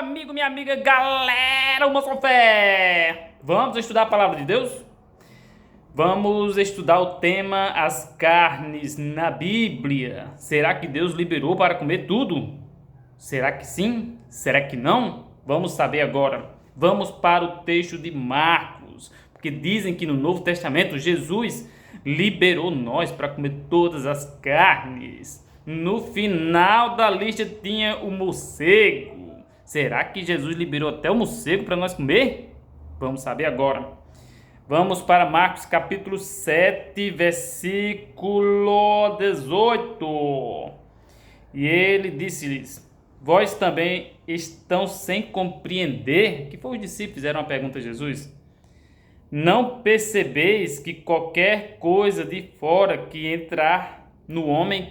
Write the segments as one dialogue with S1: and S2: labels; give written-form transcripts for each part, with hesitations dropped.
S1: amigo, minha amiga, galera, o Moção Fé! Vamos estudar a palavra de Deus? Vamos estudar o tema as carnes na Bíblia. Será que Deus liberou para comer tudo? Será que sim? Será que não? Vamos saber agora. Vamos para o texto de Marcos, porque dizem que no Novo Testamento Jesus liberou nós para comer todas as carnes. No final da lista tinha o morcego. Será que Jesus liberou até o morcego para nós comer? Vamos saber agora. Vamos para Marcos capítulo 7, versículo 18. E ele disse-lhes: vós também estão sem compreender? Que foi os discípulos fizeram uma pergunta a Jesus. Não percebeis que qualquer coisa de fora que entrar no homem,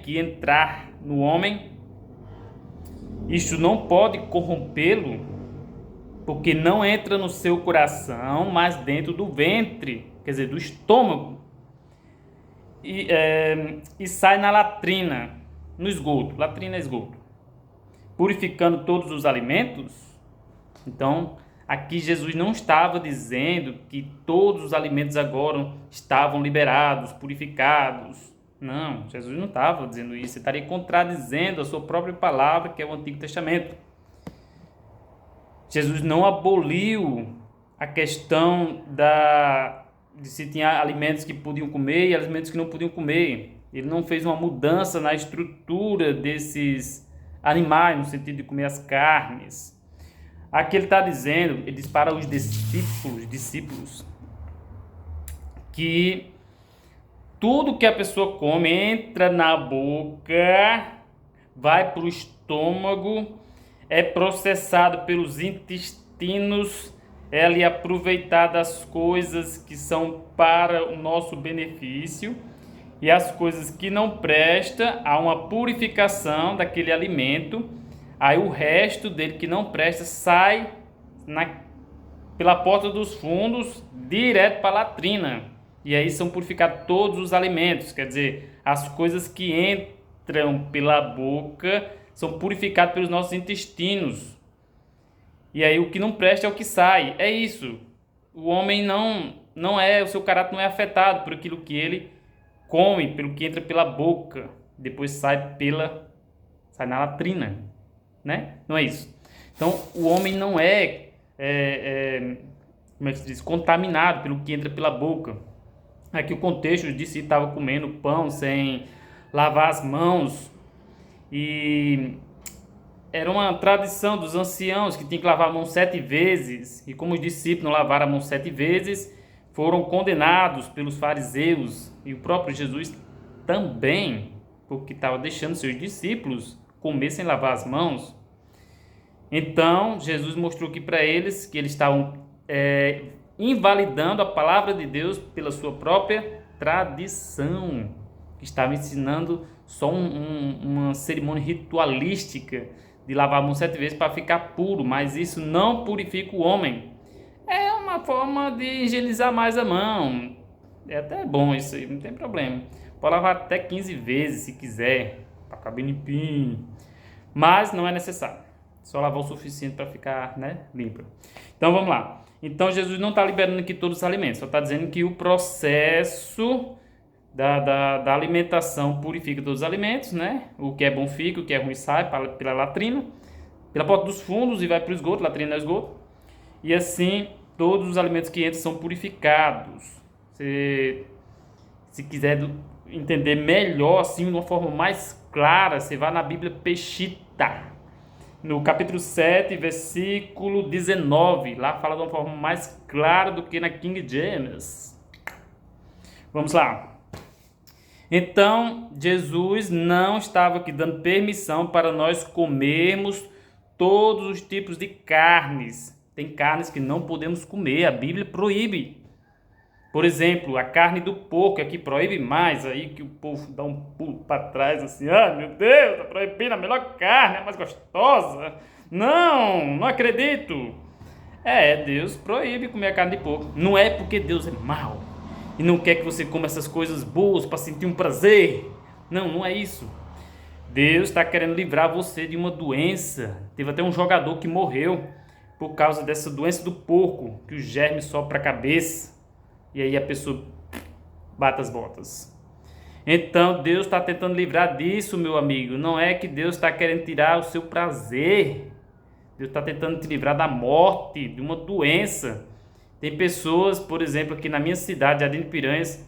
S1: isto não pode corrompê-lo, porque não entra no seu coração, mas dentro do ventre, quer dizer, do estômago, e sai na latrina, no esgoto, latrina é esgoto, purificando todos os alimentos. Então, aqui Jesus não estava dizendo que todos os alimentos agora estavam liberados, purificados. Não, Jesus não estava dizendo isso, ele estaria contradizendo a sua própria palavra, que é o Antigo Testamento. Jesus não aboliu a questão de se tinha alimentos que podiam comer e alimentos que não podiam comer. Ele não fez uma mudança na estrutura desses animais, no sentido de comer as carnes. Aqui ele está dizendo, ele diz para os discípulos, que tudo que a pessoa come entra na boca, vai para o estômago, é processado pelos intestinos, é ali aproveitado as coisas que são para o nosso benefício, e as coisas que não prestam, há uma purificação daquele alimento, aí o resto dele que não presta sai pela porta dos fundos, direto para a latrina. E aí são purificados todos os alimentos, quer dizer, as coisas que entram pela boca são purificadas pelos nossos intestinos. E aí o que não presta é o que sai. É isso. O homem o seu caráter não é afetado por aquilo que ele come, pelo que entra pela boca, depois sai na latrina, né? Não é isso. Então o homem não como é que se diz? Contaminado pelo que entra pela boca. Aqui o contexto disse que estava comendo pão sem lavar as mãos, e era uma tradição dos anciãos que tinham que lavar a mão 7 vezes, e como os discípulos não lavaram a mão 7 vezes, foram condenados pelos fariseus, e o próprio Jesus também, porque estava deixando seus discípulos comer sem lavar as mãos. Então Jesus mostrou aqui para eles que eles estavam invalidando a palavra de Deus pela sua própria tradição, que estava ensinando só uma cerimônia ritualística de lavar a mão 7 vezes para ficar puro, mas isso não purifica o homem. É uma forma de higienizar mais a mão, é até bom isso aí, não tem problema, pode lavar até 15 vezes se quiser, para ficar bem limpinho, mas não é necessário, só lavar o suficiente para ficar, limpa. Então vamos lá. Então Jesus não está liberando aqui todos os alimentos, só está dizendo que o processo da alimentação purifica todos os alimentos, O que é bom fica, o que é ruim sai pela latrina, pela porta dos fundos e vai para o esgoto, latrina é esgoto. E assim todos os alimentos que entram são purificados. Se quiser entender melhor, assim, de uma forma mais clara, você vai na Bíblia Peshitta, no capítulo 7, versículo 19, lá fala de uma forma mais clara do que na King James. Vamos lá. Então, Jesus não estava aqui dando permissão para nós comermos todos os tipos de carnes. Tem carnes que não podemos comer, a Bíblia proíbe. Por exemplo, a carne do porco aqui proíbe mais, aí que o povo dá um pulo para trás assim, meu Deus, está proibindo a melhor carne, a mais gostosa. Não acredito. Deus proíbe comer a carne de porco. Não é porque Deus é mau e não quer que você coma essas coisas boas para sentir um prazer. Não é isso. Deus está querendo livrar você de uma doença. Teve até um jogador que morreu por causa dessa doença do porco, que o germe sobe para a cabeça e aí a pessoa bate as botas. Então Deus está tentando livrar disso, meu amigo. Não é que Deus está querendo tirar o seu prazer. Deus está tentando te livrar da morte, de uma doença. Tem pessoas, por exemplo, aqui na minha cidade, Jardim de Piranhas,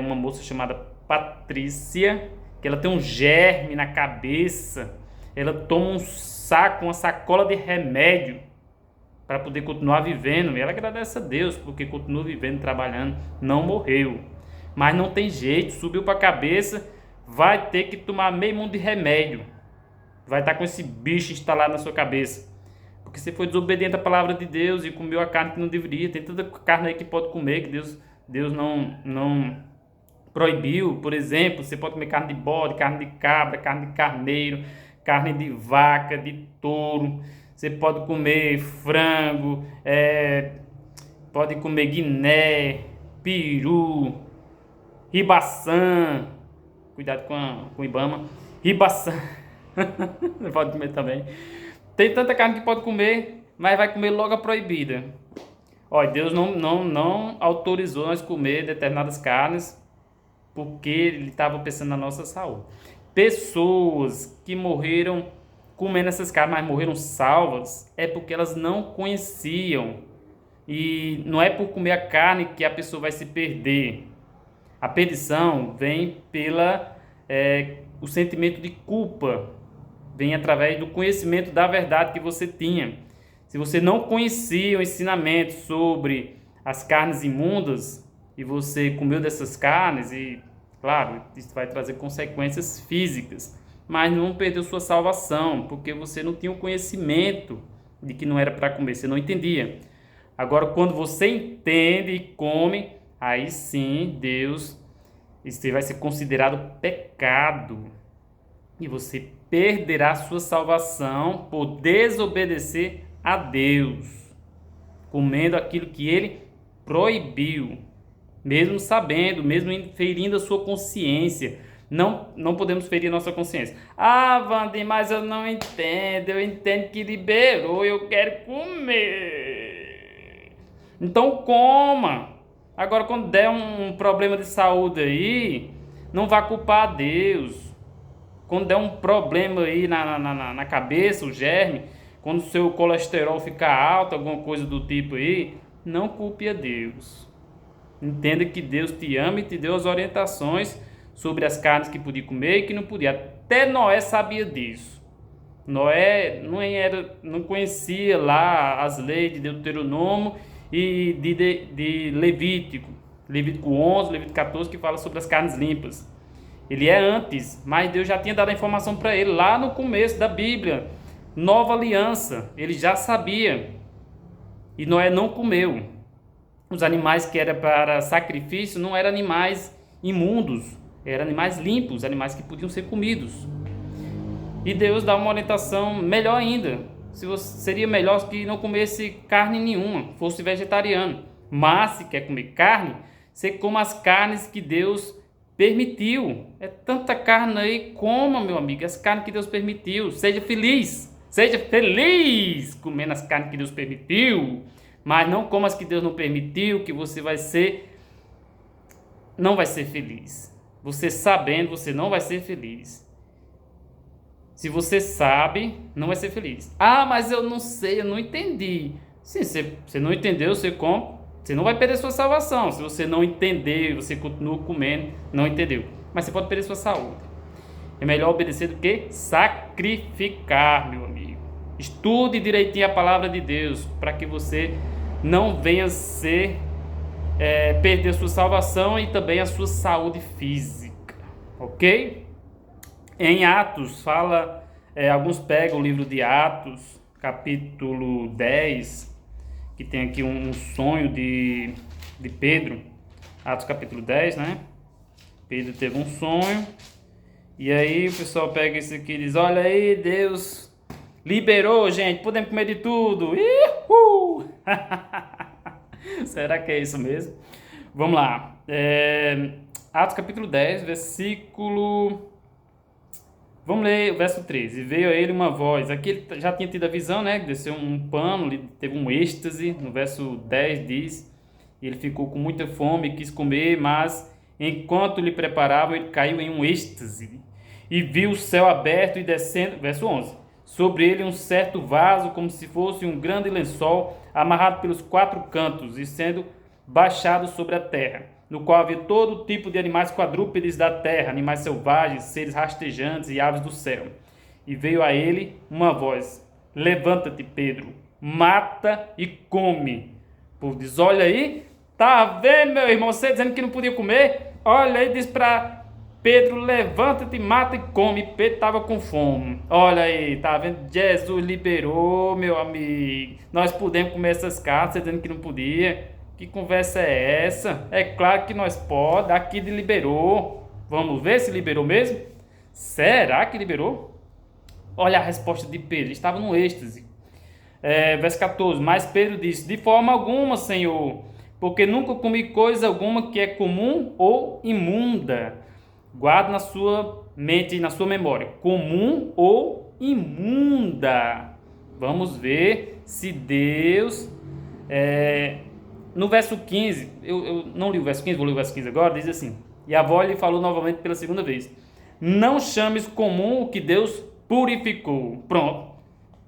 S1: uma moça chamada Patrícia, que ela tem um germe na cabeça. Ela toma um saco, uma sacola de remédio para poder continuar vivendo. E ela agradece a Deus porque continua vivendo, trabalhando, não morreu. Mas não tem jeito, subiu para a cabeça, vai ter que tomar meio mundo de remédio. Vai estar com esse bicho instalado na sua cabeça. Porque você foi desobediente à palavra de Deus e comeu a carne que não deveria. Tem tanta carne aí que pode comer, que Deus não proibiu. Por exemplo, você pode comer carne de bode, carne de cabra, carne de carneiro, carne de vaca, de touro. Você pode comer frango, pode comer guiné, peru, ribação. Cuidado com o Ibama. Ribação. Pode comer também. Tem tanta carne que pode comer, mas vai comer logo a proibida. Olha, Deus não autorizou nós comer determinadas carnes porque Ele estava pensando na nossa saúde. Pessoas que morreram comendo essas carnes, mas morreram salvas, é porque elas não conheciam. E não é por comer a carne que a pessoa vai se perder. A perdição vem o sentimento de culpa, vem através do conhecimento da verdade que você tinha. Se você não conhecia o ensinamento sobre as carnes imundas e você comeu dessas carnes, e claro, isso vai trazer consequências físicas, mas não perdeu sua salvação, porque você não tinha o conhecimento de que não era para comer, você não entendia. Agora, quando você entende e come, aí sim, isso vai ser considerado pecado. E você perderá sua salvação por desobedecer a Deus, comendo aquilo que Ele proibiu, mesmo sabendo, mesmo ferindo a sua consciência. Não podemos ferir a nossa consciência. Ah, Wandy, mas eu não entendo. Eu entendo que liberou, eu quero comer. Então coma. Agora, quando der um problema de saúde aí, não vá culpar a Deus. Quando der um problema aí na cabeça, o germe, quando o seu colesterol ficar alto, alguma coisa do tipo aí, não culpe a Deus. Entenda que Deus te ama e te deu as orientações sobre as carnes que podia comer e que não podia. Até Noé sabia disso. Noé não conhecia lá as leis de Deuteronômio e de Levítico. Levítico 11, Levítico 14, que fala sobre as carnes limpas. Ele é antes, mas Deus já tinha dado a informação para ele lá no começo da Bíblia. Nova aliança, ele já sabia. E Noé não comeu. Os animais que eram para sacrifício não eram animais imundos, eram animais limpos, animais que podiam ser comidos. E Deus dá uma orientação melhor ainda. Seria melhor que não comesse carne nenhuma, fosse vegetariano. Mas se quer comer carne, você coma as carnes que Deus permitiu. É tanta carne aí, coma, meu amigo, as carnes que Deus permitiu. Seja feliz comendo as carnes que Deus permitiu, mas não coma as que Deus não permitiu, que você não vai ser feliz. Você sabendo, você não vai ser feliz. Se você sabe, não vai ser feliz. Ah, mas eu não sei, eu não entendi. Sim, você não entendeu, você come. Você não vai perder sua salvação. Se você não entender, você continua comendo, não entendeu. Mas você pode perder sua saúde. É melhor obedecer do que sacrificar, meu amigo. Estude direitinho a palavra de Deus, para que você não venha perder sua salvação e também a sua saúde física. Ok? Em Atos, alguns pegam o livro de Atos, capítulo 10, que tem aqui um sonho de Pedro. Atos capítulo 10, né? Pedro teve um sonho. E aí o pessoal pega isso aqui e diz: olha aí, Deus liberou, gente, podemos comer de tudo. Uhul! Será que é isso mesmo? Vamos lá. Atos capítulo 10, versículo Vamos ler o verso 13. E veio a ele uma voz. Aqui ele já tinha tido a visão, né? Desceu um pano, ele teve um êxtase. No verso 10 diz: ele ficou com muita fome e quis comer, mas enquanto lhe preparava, ele caiu em um êxtase. E viu o céu aberto e descendo, verso 11, sobre ele um certo vaso, como se fosse um grande lençol, amarrado pelos 4 cantos e sendo baixado sobre a terra, no qual havia todo tipo de animais quadrúpedes da terra, animais selvagens, seres rastejantes e aves do céu. E veio a ele uma voz: levanta-te, Pedro, mata e come. O povo diz: olha aí, tá vendo, meu irmão, você dizendo que não podia comer? Olha aí, diz para Pedro: levanta-te, mata e come. Pedro estava com fome. Olha aí, tá vendo? Jesus liberou, meu amigo. Nós podemos comer essas carnes, você dizendo que não podia. Que conversa é essa? É claro que nós podemos. Aqui de liberou. Vamos ver se liberou mesmo? Será que liberou? Olha a resposta de Pedro. Ele estava no êxtase. Verso 14. Mas Pedro disse: de forma alguma, Senhor, porque nunca comi coisa alguma que é comum ou imunda. Guarde na sua mente e na sua memória: comum ou imunda. Vamos ver se Deus... no verso 15, eu não li o verso 15, vou ler o verso 15 agora, diz assim: e a voz lhe falou novamente pela segunda vez: não chames comum o que Deus purificou. Pronto.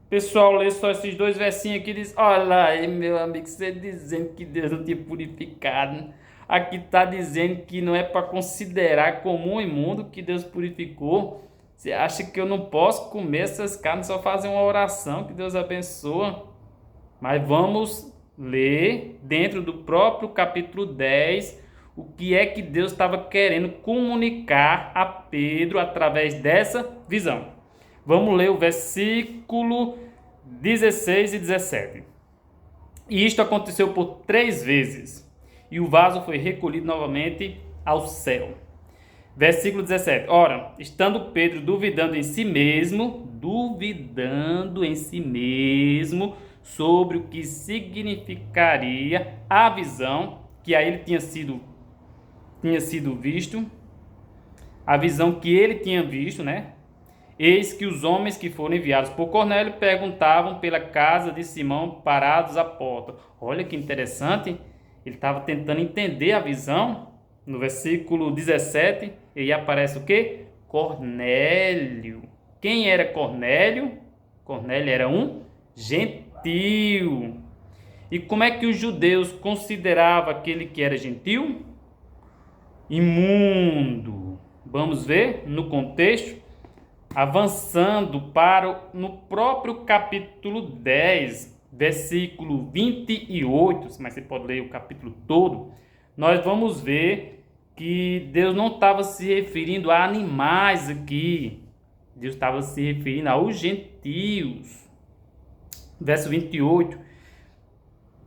S1: Pessoal, lê só esses 2 versinhos aqui e diz: olha aí, meu amigo, você dizendo que Deus não tinha purificado. Aqui está dizendo que não é para considerar comum e imundo que Deus purificou. Você acha que eu não posso comer essas carnes, só fazer uma oração que Deus abençoa? Mas vamos ler dentro do próprio capítulo 10 o que é que Deus estava querendo comunicar a Pedro através dessa visão. Vamos ler o versículo 16 e 17. E isto aconteceu por 3 vezes, e o vaso foi recolhido novamente ao céu. Versículo 17. Ora, estando Pedro duvidando em si mesmo sobre o que significaria a visão que a ele tinha sido visto, a visão que ele tinha visto, né? Eis que os homens que foram enviados por Cornélio perguntavam pela casa de Simão, parados à porta. Olha que interessante, ele estava tentando entender a visão. No versículo 17, aí aparece o quê? Cornélio. Quem era Cornélio? Cornélio era um gentil. E como é que os judeus consideravam aquele que era gentil? Imundo. Vamos ver no contexto, avançando no próprio capítulo 10, versículo 28, mas você pode ler o capítulo todo, nós vamos ver que Deus não estava se referindo a animais aqui, Deus estava se referindo aos gentios. Verso 28,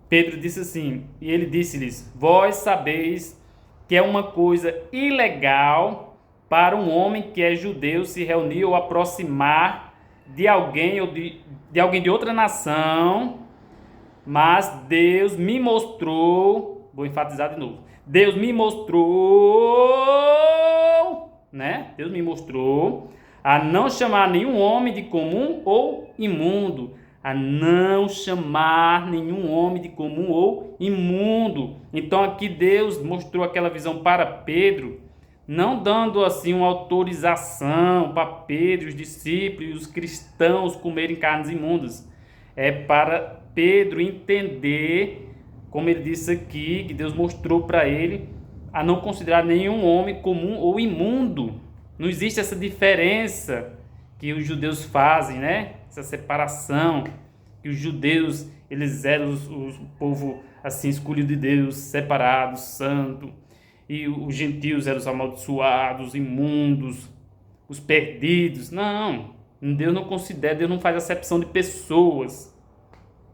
S1: Pedro disse assim, e ele disse-lhes: vós sabeis que é uma coisa ilegal para um homem que é judeu se reunir ou aproximar de alguém ou de alguém de outra nação, mas Deus me mostrou, vou enfatizar de novo, Deus me mostrou, né? Deus me mostrou a não chamar nenhum homem de comum ou imundo, a não chamar nenhum homem de comum ou imundo. Então aqui Deus mostrou aquela visão para Pedro, não dando assim uma autorização para Pedro, os discípulos e os cristãos comerem carnes imundas. É para Pedro entender, como ele disse aqui, que Deus mostrou para ele a não considerar nenhum homem comum ou imundo. Não existe essa diferença que os judeus fazem, né? Essa separação, que os judeus, eles eram o povo assim escolhido de Deus, separado, santo, e os gentios eram os amaldiçoados, imundos, os perdidos. Não, Deus não considera, Deus não faz acepção de pessoas.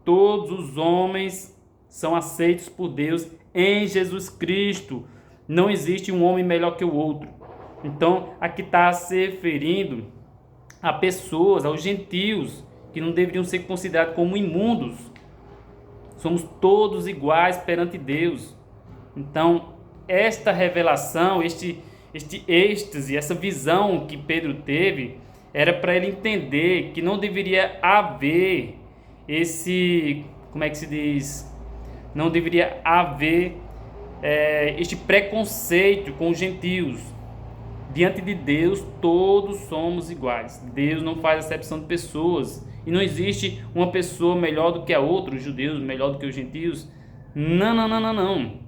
S1: Todos os homens são aceitos por Deus em Jesus Cristo. Não existe um homem melhor que o outro. Então, aqui está se referindo a pessoas, aos gentios, que não deveriam ser considerados como imundos. Somos todos iguais perante Deus. Então, esta revelação, este êxtase, essa visão que Pedro teve, era para ele entender que não deveria haver esse, como é que se diz? Não deveria haver este preconceito com os gentios. Diante de Deus, todos somos iguais. Deus não faz acepção de pessoas. E não existe uma pessoa melhor do que a outra, os judeus melhor do que os gentios. Não, não, não, não, não.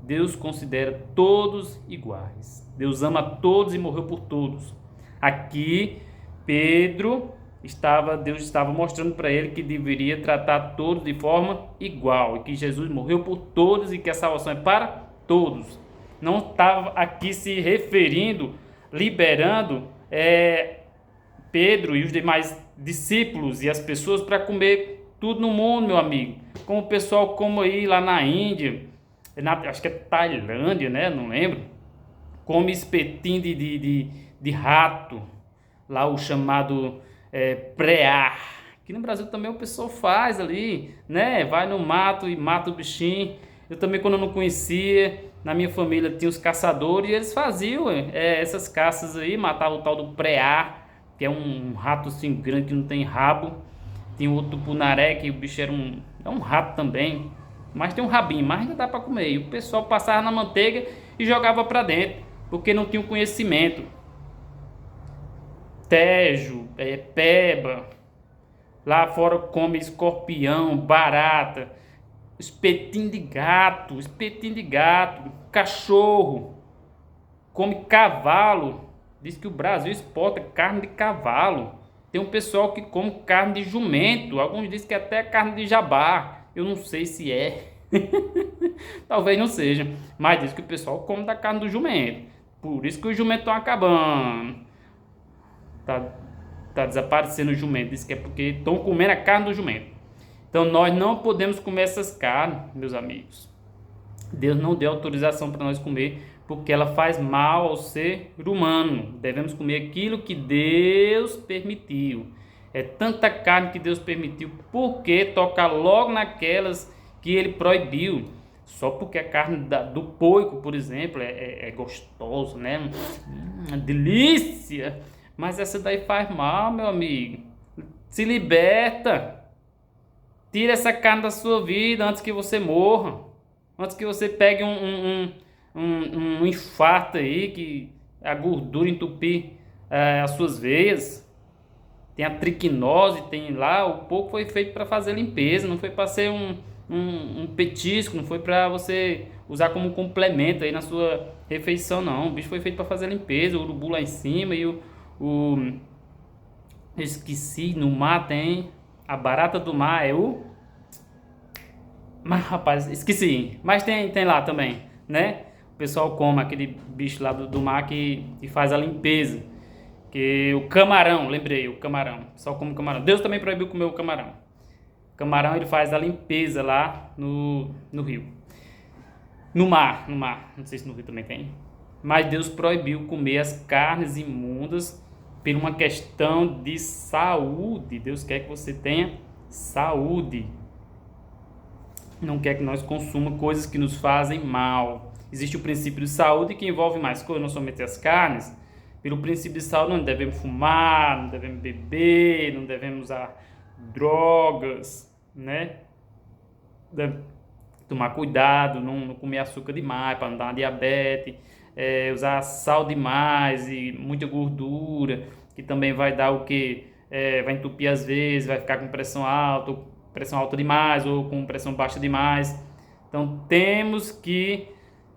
S1: Deus considera todos iguais. Deus ama todos e morreu por todos. Aqui, Deus estava mostrando para ele que deveria tratar todos de forma igual. E que Jesus morreu por todos e que a salvação é para todos. Não estava aqui se referindo, liberando Pedro e os demais discípulos e as pessoas para comer tudo no mundo, meu amigo. Como o pessoal come aí lá na Índia, acho que é Tailândia, né? Não lembro. Come espetinho de rato, lá o chamado preá. Aqui no Brasil também o pessoal faz ali, né? Vai no mato e mata o bichinho. Eu também, quando eu não conhecia, na minha família tinha os caçadores e eles faziam essas caças aí, matavam o tal do preá, que é um rato assim grande que não tem rabo. Tem outro tupunaré, que o bicho é um rato também, mas tem um rabinho, mas ainda dá para comer. E o pessoal passava na manteiga e jogava para dentro, porque não tinha o conhecimento. Tejo, peba, lá fora come escorpião, barata, espetinho de gato, cachorro, come cavalo. Diz que o Brasil exporta carne de cavalo. Tem um pessoal que come carne de jumento, alguns dizem que até carne de jabá. Eu não sei se é, talvez não seja, mas diz que o pessoal come da carne do jumento. Por isso que os jumentos estão acabando. Tá desaparecendo o jumento. Diz que é porque estão comendo a carne do jumento. Então nós não podemos comer essas carnes, meus amigos. Deus não deu autorização para nós comer, porque ela faz mal ao ser humano. Devemos comer aquilo que Deus permitiu. É tanta carne que Deus permitiu, por que tocar logo naquelas que Ele proibiu? Só porque a carne do porco, por exemplo, é gostosa, né? Delícia! Mas essa daí faz mal, meu amigo. Se liberta! Tira essa carne da sua vida antes que você morra. Antes que você pegue um infarto aí, que a gordura entupir as suas veias. Tem a triquinose, tem lá, o porco foi feito para fazer limpeza, não foi para ser um petisco, não foi para você usar como complemento aí na sua refeição, não. O bicho foi feito para fazer limpeza, o urubu lá em cima e eu esqueci, no mar tem a barata do mar, mas rapaz, esqueci, mas tem lá também, né? O pessoal come aquele bicho lá do mar que faz a limpeza. Que o camarão, lembrei, o camarão. Só come camarão. Deus também proibiu comer o camarão. O camarão, ele faz a limpeza lá no rio. No mar. Não sei se no rio também tem. Mas Deus proibiu comer as carnes imundas por uma questão de saúde. Deus quer que você tenha saúde. Não quer que nós consumamos coisas que nos fazem mal. Existe o princípio de saúde que envolve mais coisas, não somente as carnes. Pelo princípio de saúde, não devemos fumar, não devemos beber, não devemos usar drogas, né? Tomar cuidado, não comer açúcar demais para não dar uma diabetes, usar sal demais e muita gordura, que também vai dar o que? Vai entupir às vezes, vai ficar com pressão alta demais ou com pressão baixa demais. Então temos que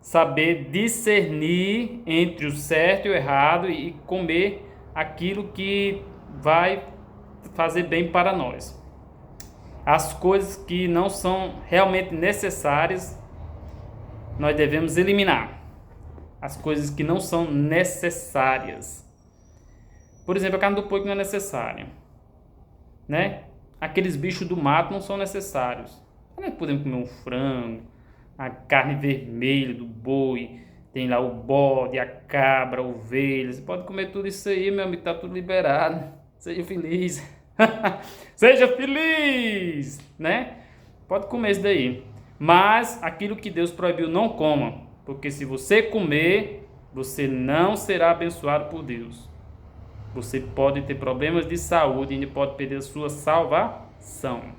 S1: saber discernir entre o certo e o errado e comer aquilo que vai fazer bem para nós. As coisas que não são realmente necessárias, nós devemos eliminar. As coisas que não são necessárias. Por exemplo, a carne do porco não é necessária, né? Aqueles bichos do mato não são necessários. Nós podemos comer um frango, a carne vermelha do boi, tem lá o bode, a cabra, a ovelha. Você pode comer tudo isso aí, meu amigo, tá tudo liberado. Seja feliz. Seja feliz, né? Pode comer isso daí. Mas aquilo que Deus proibiu, não coma. Porque se você comer, você não será abençoado por Deus. Você pode ter problemas de saúde e ainda pode perder a sua salvação.